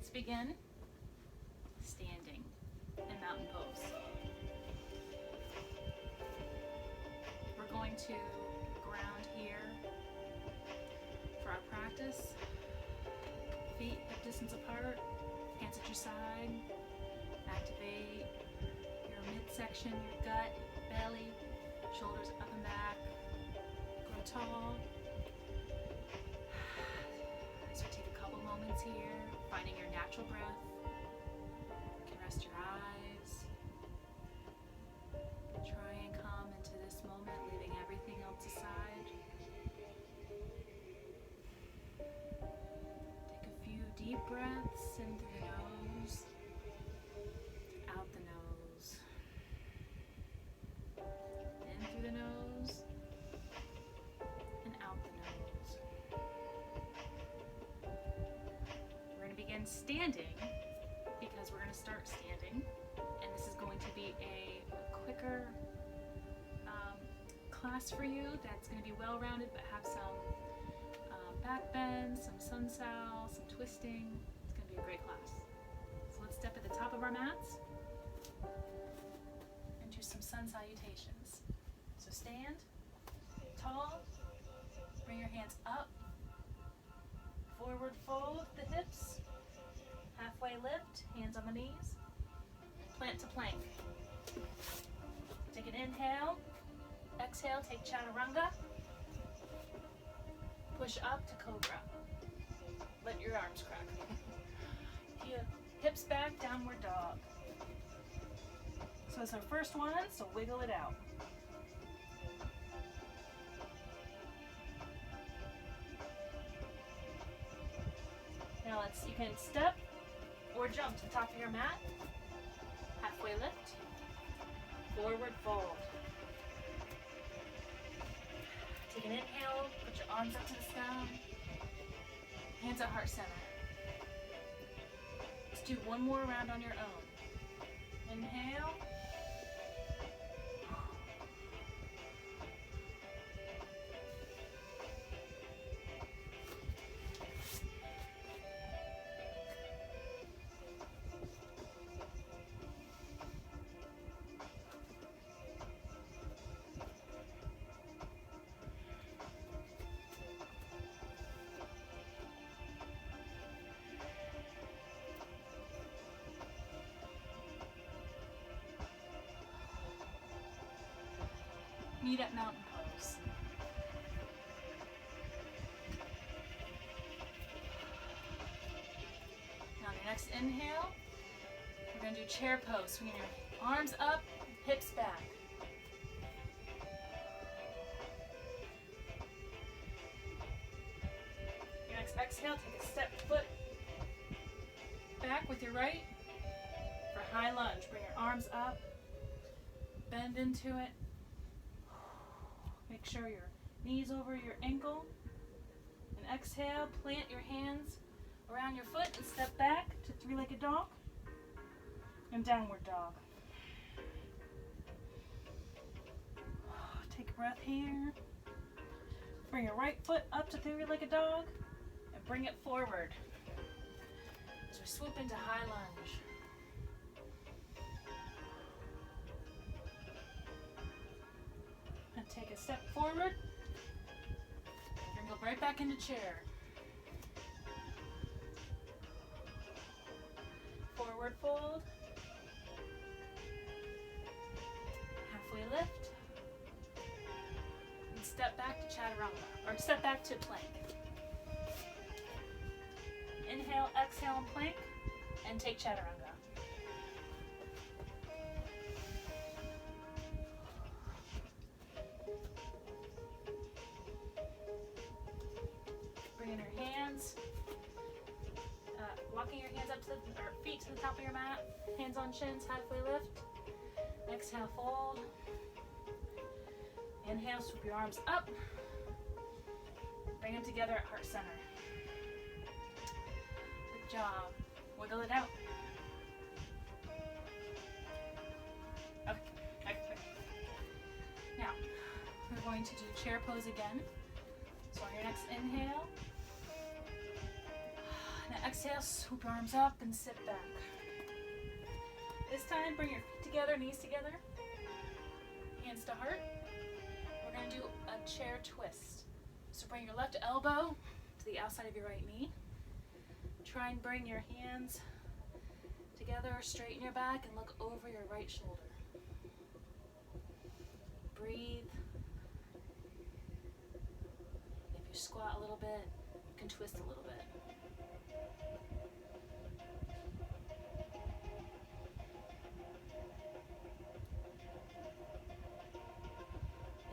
Let's begin standing in mountain pose. We're going to ground here for our practice. Feet hip distance apart, hands at your side. Activate your midsection, your gut, belly, shoulders up and back. Grow tall. So take a couple moments here, finding your natural breath. You can rest your eyes. Try and come into this moment, leaving everything else aside. Take a few deep breaths in through the nose, out the nose, in through the nose, and out the nose. We're going to begin standing because we're going to start standing, and this is going to be a quicker class for you that's going to be well-rounded but have some back bends, some sun sal, some twisting. It's going to be a great class. So let's step at the top of our mats and do some sun salutations. So stand tall, bring your hands up, forward fold the hips, halfway lift, hands on the knees, plant to plank. Take an inhale, exhale, take chaturanga, push up to cobra. Let your arms crack. Hips back, downward dog. So it's our first one, so wiggle it out. Now you can step or jump to the top of your mat. Halfway lift, forward fold. Take an inhale, put your arms up to the sky, hands at heart center. Let's do one more round on your own. Inhale. Meet at mountain pose. Now on your next inhale, we're going to do chair pose. Swinging your arms up, hips back. Your next exhale, take a step foot back with your right for high lunge. Bring your arms up, bend into it. Make sure your knees over your ankle. And exhale, plant your hands around your foot and step back to three-legged dog and downward dog. Take a breath here. Bring your right foot up to three-legged dog and bring it forward as we swoop into high lunge. And take a step forward. And go right back into chair. Forward fold. Halfway lift. And step back to chaturanga, or step back to plank. Inhale, exhale, and plank, and take chaturanga. Bringing your hands, walking your hands up to or feet to the top of your mat, hands on shins, halfway lift. Exhale, fold. Inhale, swoop your arms up. Bring them together at heart center. Good job. Wiggle it out. Okay. Now, we're going to do chair pose again. So on your next inhale, now exhale. exhale, swoop your arms up and sit back. This time, bring your feet together, knees together, hands to heart. We're going to do a chair twist. So bring your left elbow to the outside of your right knee. Try and bring your hands together, straighten your back, and look over your right shoulder. Breathe. If you squat a little bit, you can twist a little bit.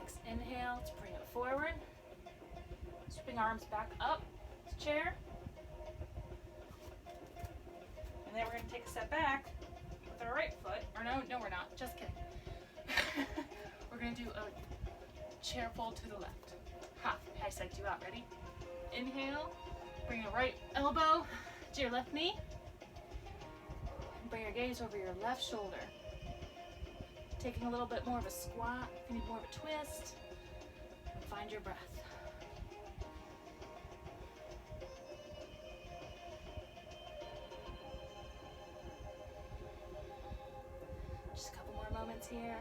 Next inhale to bring it forward. Swing arms back up to chair. And then we're going to take a step back with our right foot. Or no, we're not. Just kidding. We're going to do a chair fold to the left. Ha, I psyched you out. Ready? Inhale. Bring your right elbow to your left knee. And bring your gaze over your left shoulder. Taking a little bit more of a squat. If you need more of a twist. And find your breath. Just a couple more moments here.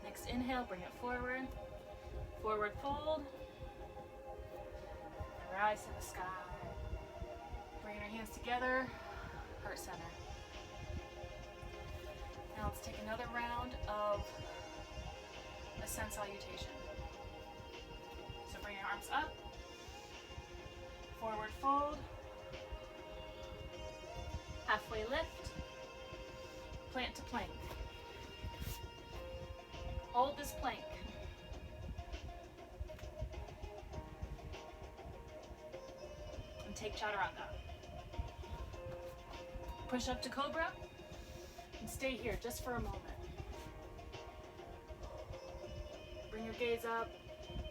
Next inhale, bring it forward. Forward fold. Rise to the sky. Bring your hands together, heart center. Now let's take another round of a sun salutation. So bring your arms up. Forward fold. Halfway lift, plant to plank. Hold this plank. And take chaturanga. Push up to cobra and stay here just for a moment. Bring your gaze up.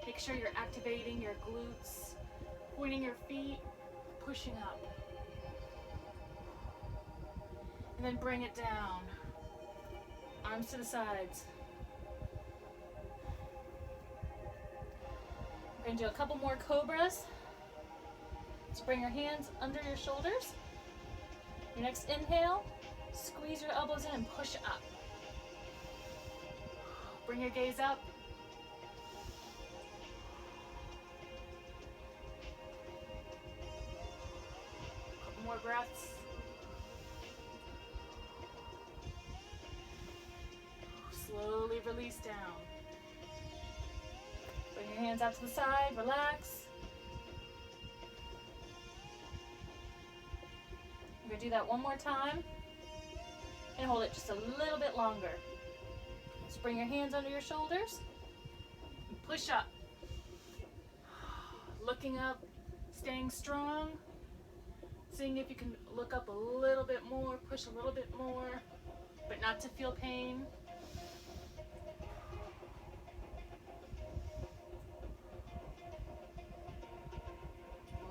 Make sure you're activating your glutes, pointing your feet, pushing up. And then bring it down. Arms to the sides. We're going to do a couple more cobras. So bring your hands under your shoulders. Your next inhale, squeeze your elbows in and push up. Bring your gaze up. Couple more breaths. Slowly release down. Bring your hands out to the side, relax. We're going to do that one more time and hold it just a little bit longer. So bring your hands under your shoulders and push up. Looking up, staying strong. Seeing if you can look up a little bit more, push a little bit more, but not to feel pain.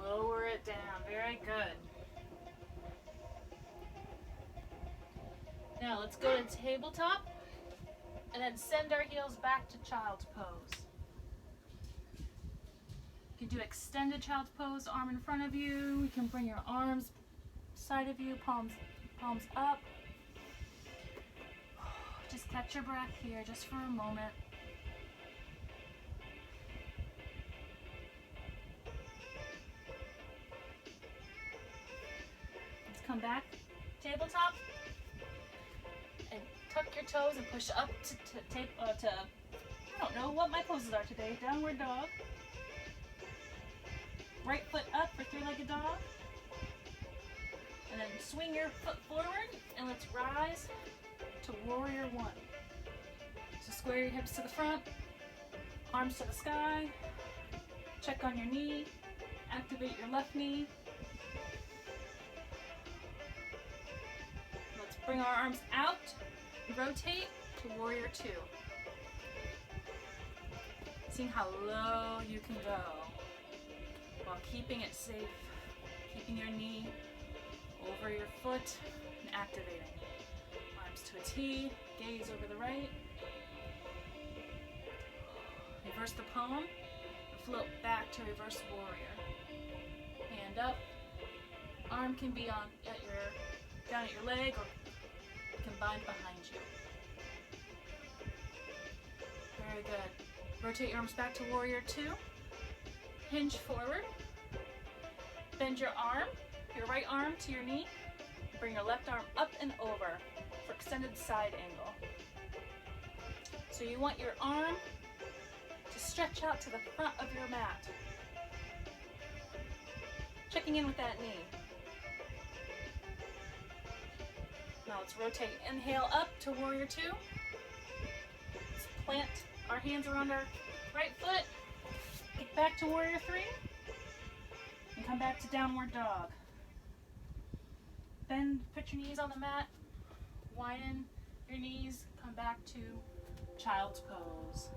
Lower it down. Very good. Now let's go to tabletop and then send our heels back to child's pose. You can do extended child's pose, arm in front of you. You can bring your arms side of you, palms up. Just catch your breath here just for a moment. Come back, tabletop, and tuck your toes and push up to I don't know what my poses are today. Downward dog. Right foot up for three-legged dog. And then swing your foot forward and let's rise to warrior one. So square your hips to the front, arms to the sky, check on your knee, activate your left knee. Bring our arms out, rotate to warrior two. Seeing how low you can go while keeping it safe, keeping your knee over your foot and activating. Arms to a T, gaze over the right. Reverse the palm, float back to reverse warrior. Hand up. Arm can be down at your leg or combined behind you. Very good. Rotate your arms back to warrior 2. Hinge forward. Bend your right arm to your knee. Bring your left arm up and over for extended side angle. So you want your arm to stretch out to the front of your mat. Checking in with that knee. Now let's rotate. Inhale up to warrior 2. Let's plant our hands around our right foot. Get back to warrior 3. And come back to downward dog. Bend, put your knees on the mat. Widen your knees. Come back to child's pose.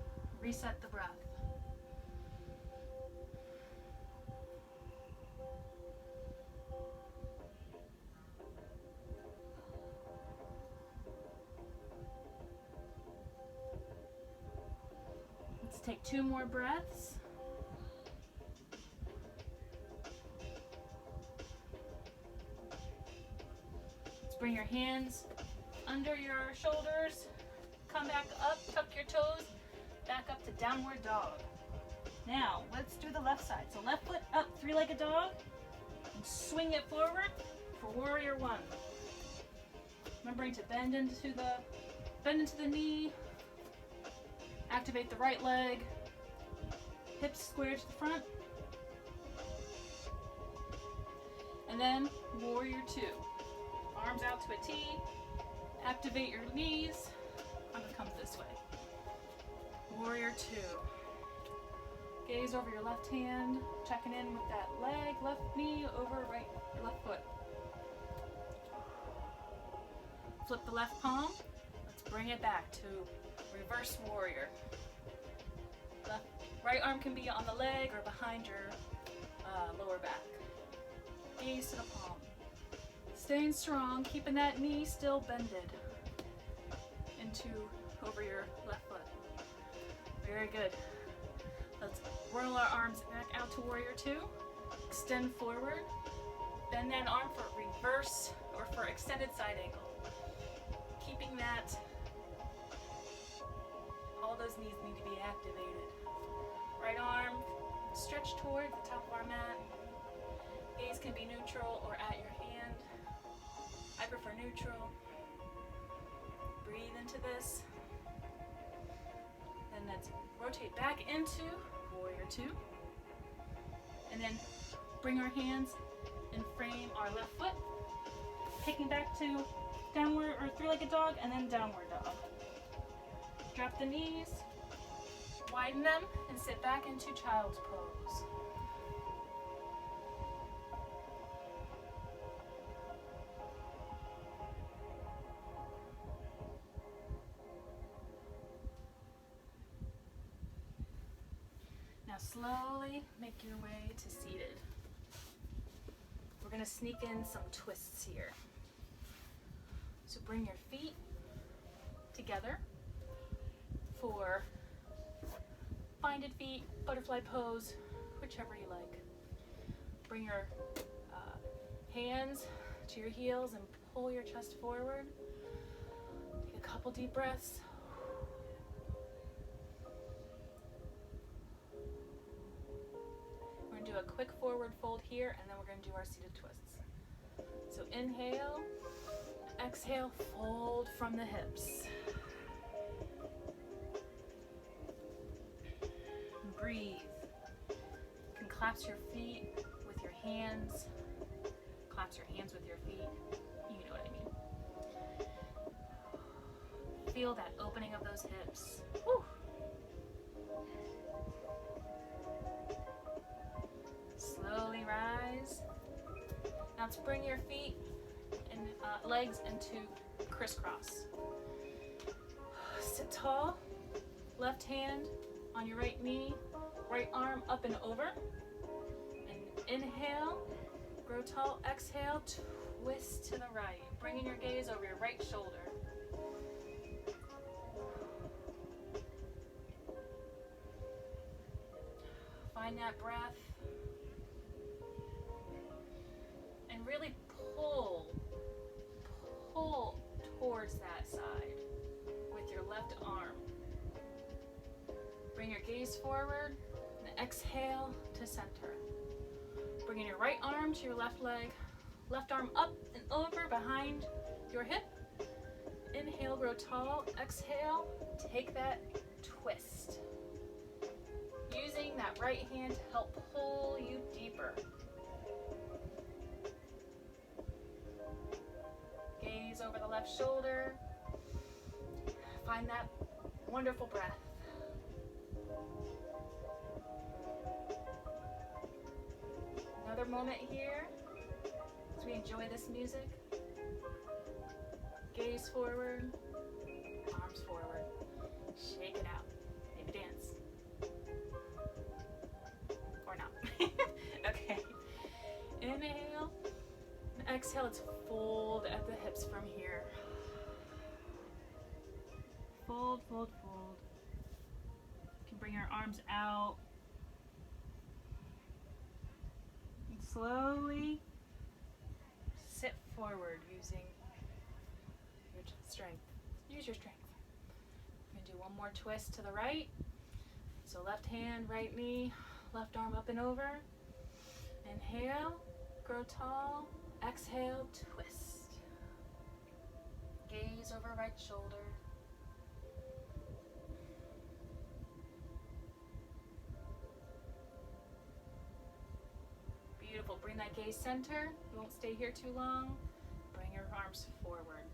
Reset the breath. Let's take 2 more breaths. Let's bring your hands under your shoulders. Come back up, tuck your toes, back up to downward dog. Now, let's do the left side. So left foot up, 3-legged dog, and swing it forward for warrior 1. Remembering to bend into the knee, activate the right leg, hips square to the front, and then warrior 2. Arms out to a T, activate your knees. I'm gonna come this way. Warrior 2. Gaze over your left hand, checking in with that leg, left knee over left foot. Flip the left palm. Let's bring it back to reverse warrior. Right arm can be on the leg or behind your lower back. Gaze to the palm. Staying strong, keeping that knee still bended over your left foot. Very good. Let's roll our arms back out to warrior 2. Extend forward. Bend that arm for reverse or for extended side angle. Keeping that, all those knees need to be activated. Right arm stretch toward the top of our mat. Gaze can be neutral or at your hand. I prefer neutral. Breathe into this. Then let's rotate back into warrior 2. And then bring our hands and frame our left foot. Taking back to downward or 3-legged dog and then downward dog. Drop the knees, widen them, and sit back into child's pose. Now slowly make your way to seated. We're going to sneak in some twists here. So bring your feet together for binded feet, butterfly pose, whichever you like. Bring your hands to your heels and pull your chest forward. Take a couple deep breaths. We're going to do a quick forward fold here, and then we're going to do our seated twists. So inhale, exhale, fold from the hips. Breathe. You can collapse your feet with your hands. Collapse your hands with your feet. You know what I mean. Feel that opening of those hips. Whew. Slowly rise. Now let's bring your feet and legs into crisscross. Sit tall. Left hand on your right knee, right arm up and over. And inhale, grow tall. Exhale, twist to the right. Bringing your gaze over your right shoulder. Find that breath and really pull towards that side with your left arm. Bring your gaze forward and exhale to center. Bringing your right arm to your left leg, left arm up and over behind your hip. Inhale, grow tall. Exhale, take that twist. Using that right hand to help pull you deeper. Gaze over the left shoulder. Find that wonderful breath. Another moment here as we enjoy this music. Gaze forward, arms forward. Shake it out. Maybe dance. Or not. Okay. Inhale. And exhale. Let's fold at the hips from here. Fold, fold, fold. You can bring your arms out. And slowly sit forward using your strength. Use your strength. We're gonna do one more twist to the right. So left hand, right knee, left arm up and over. Inhale, grow tall. Exhale, twist. Gaze over right shoulder. Beautiful. Bring that gaze center. You won't stay here too long. Bring your arms forward.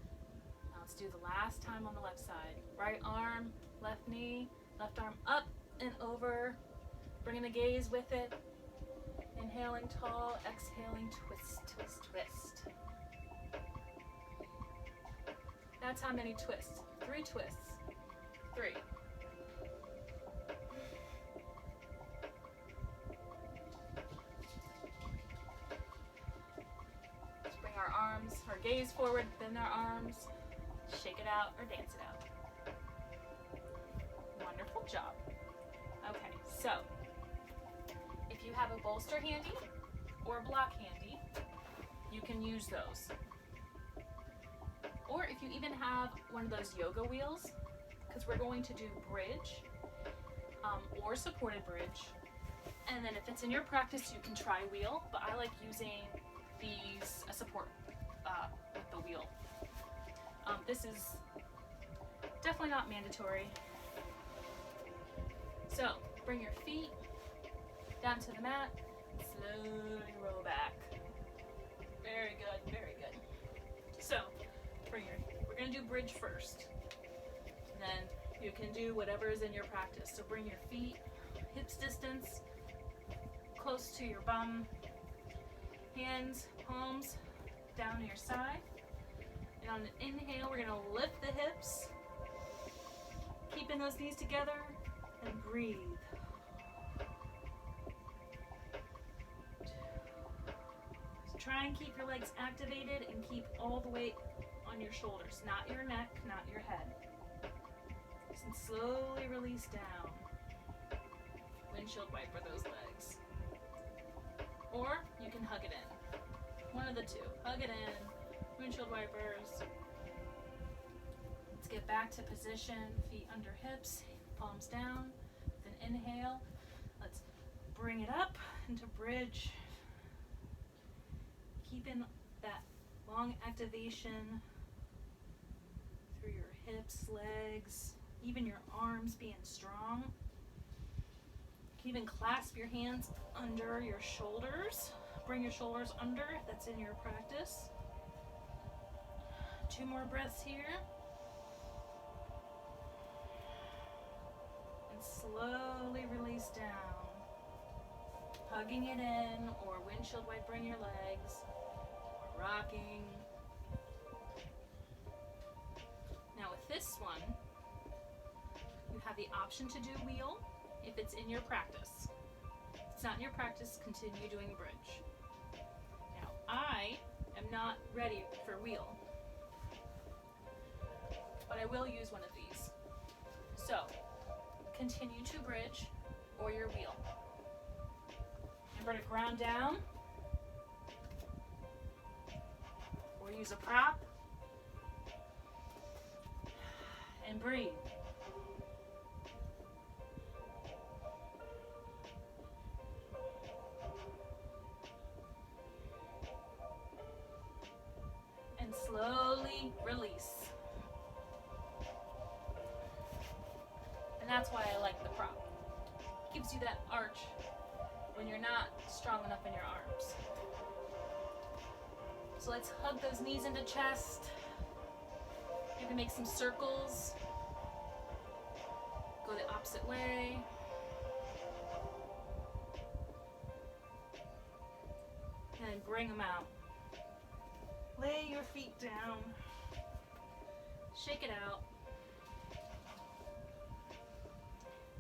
Now let's do the last time on the left side. Right arm, left knee, left arm up and over. Bringing the gaze with it. Inhaling tall, exhaling twist, twist, twist. That's how many twists. 3 twists. 3. Let's bring our arms, our gaze forward, bend our arms, shake it out or dance it out. Wonderful job. Okay, so if you have a bolster handy or a block handy, you can use those. Or if you even have one of those yoga wheels, because we're going to do bridge or supported bridge. And then if it's in your practice, you can try wheel, but I like using these support with the wheel. This is definitely not mandatory. So bring your feet down to the mat, and slowly roll back. Very good, very good. So, we're gonna do bridge first. And then you can do whatever is in your practice. So bring your feet hips distance, close to your bum. Hands, palms down to your side. And on an inhale, we're gonna lift the hips, keeping those knees together, and breathe. Try and keep your legs activated and keep all the weight on your shoulders, not your neck, not your head. And slowly release down. Windshield wiper those legs. Or you can hug it in. One of the two. Hug it in, windshield wipers. Let's get back to position, feet under hips, palms down. With an inhale, let's bring it up into bridge. Keeping that long activation through your hips, legs, even your arms being strong. You can even clasp your hands under your shoulders. Bring your shoulders under if that's in your practice. 2 more breaths here. And slowly release down. Hugging it in or windshield wipering your legs. Rocking. Now with this one, you have the option to do wheel if it's in your practice. If it's not in your practice, continue doing bridge. Now I am not ready for wheel, but I will use one of these. So continue to bridge or your wheel. Remember to ground down or use a prop and breathe. And slowly release. And that's why I like the prop. It gives you that arch when you're not strong enough in your arms. So let's hug those knees into chest. Maybe make some circles. Go the opposite way. And bring them out. Lay your feet down. Shake it out.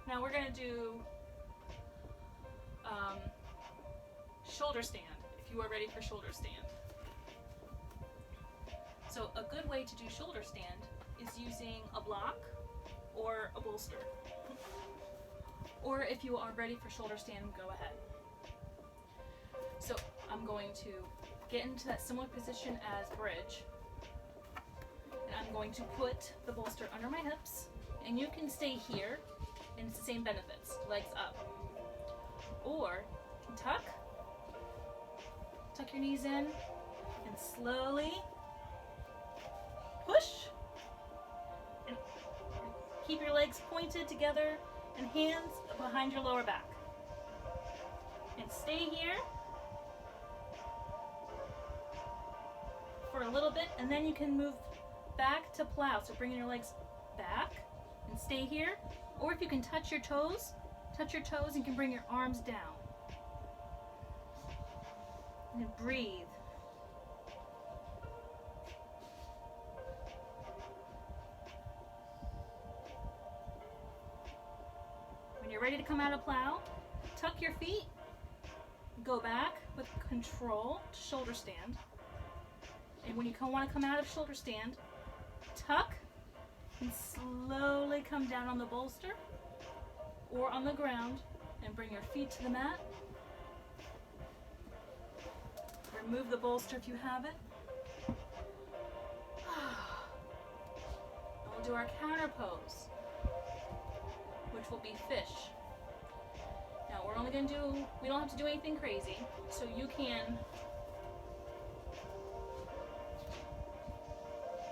Now we're going to do shoulder stand, if you are ready for shoulder stand. So a good way to do shoulder stand is using a block or a bolster. Or if you are ready for shoulder stand, go ahead. So I'm going to get into that similar position as bridge. And I'm going to put the bolster under my hips. And you can stay here, and it's the same benefits, legs up. Or tuck your knees in, and slowly push. And keep your legs pointed together and hands behind your lower back. And stay here for a little bit, and then you can move back to plow. So bringing your legs back and stay here. Or if you can touch your toes and you can bring your arms down. And then breathe. When you're ready to come out of plow, tuck your feet, go back with control to shoulder stand. And when you want to come out of shoulder stand, tuck and slowly come down on the bolster or on the ground and bring your feet to the mat. Remove the bolster if you have it. We'll do our counter pose, which will be fish. Now we're only going to we don't have to do anything crazy, so you can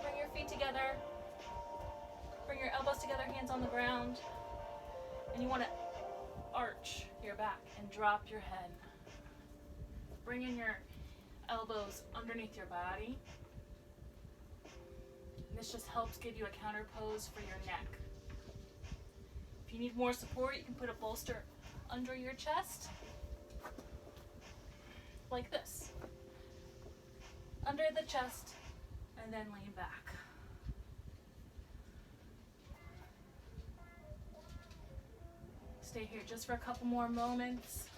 bring your feet together, bring your elbows together, hands on the ground, and you want to arch your back and drop your head. Bring in your elbows underneath your body. And this just helps give you a counter pose for your neck. If you need more support, you can put a bolster under your chest, like this. Under the chest, and then lean back. Stay here just for a couple more moments,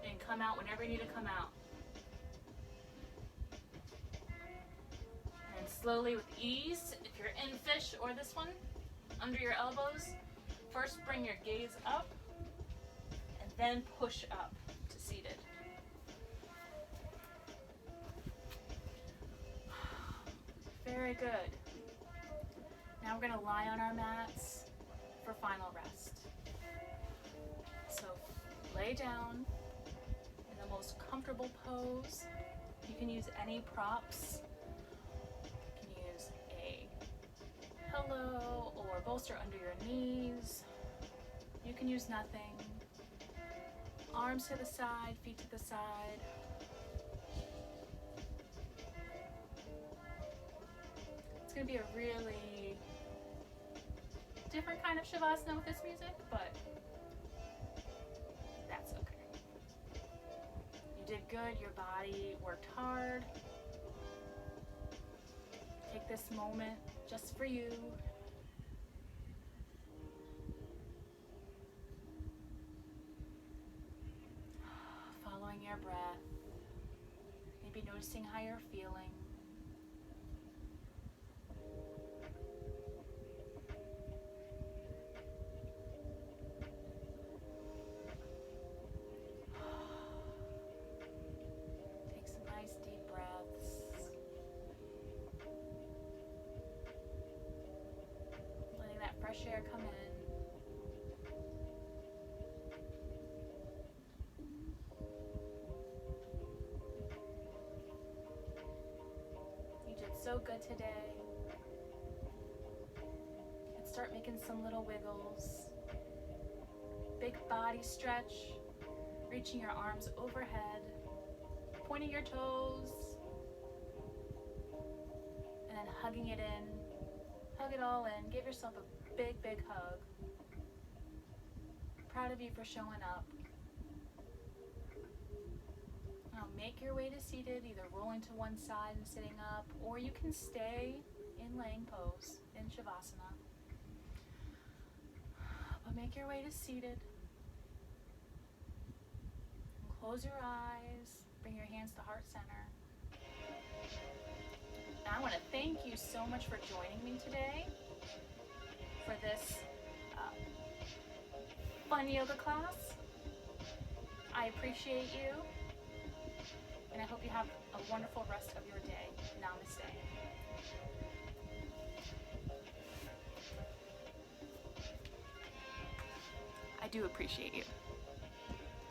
and come out whenever you need to come out. And slowly with ease, if you're in fish or this one, under your elbows, first bring your gaze up, and then push up to seated. Very good. Now we're going to lie on our mats for final rest. So lay down in the most comfortable pose. You can use any props. You can use a pillow or a bolster under your knees. You can use nothing. Arms to the side, feet to the side. It's going to be a really different kind of Shavasana with this music, but that's okay. You did good. Your body worked hard. Take this moment just for you. Following your breath. Maybe noticing how you're feeling. so good today. And start making some little wiggles. Big body stretch, reaching your arms overhead, pointing your toes, and then hugging it in. Hug it all in. Give yourself a big, big hug. Proud of you for showing up. Now make your way to seated, either rolling to one side and sitting up, or you can stay in laying pose, in Shavasana. But make your way to seated. Close your eyes, bring your hands to heart center. Now I want to thank you so much for joining me today for this fun yoga class. I appreciate you, and I hope you have a wonderful rest of your day. Namaste. I do appreciate you.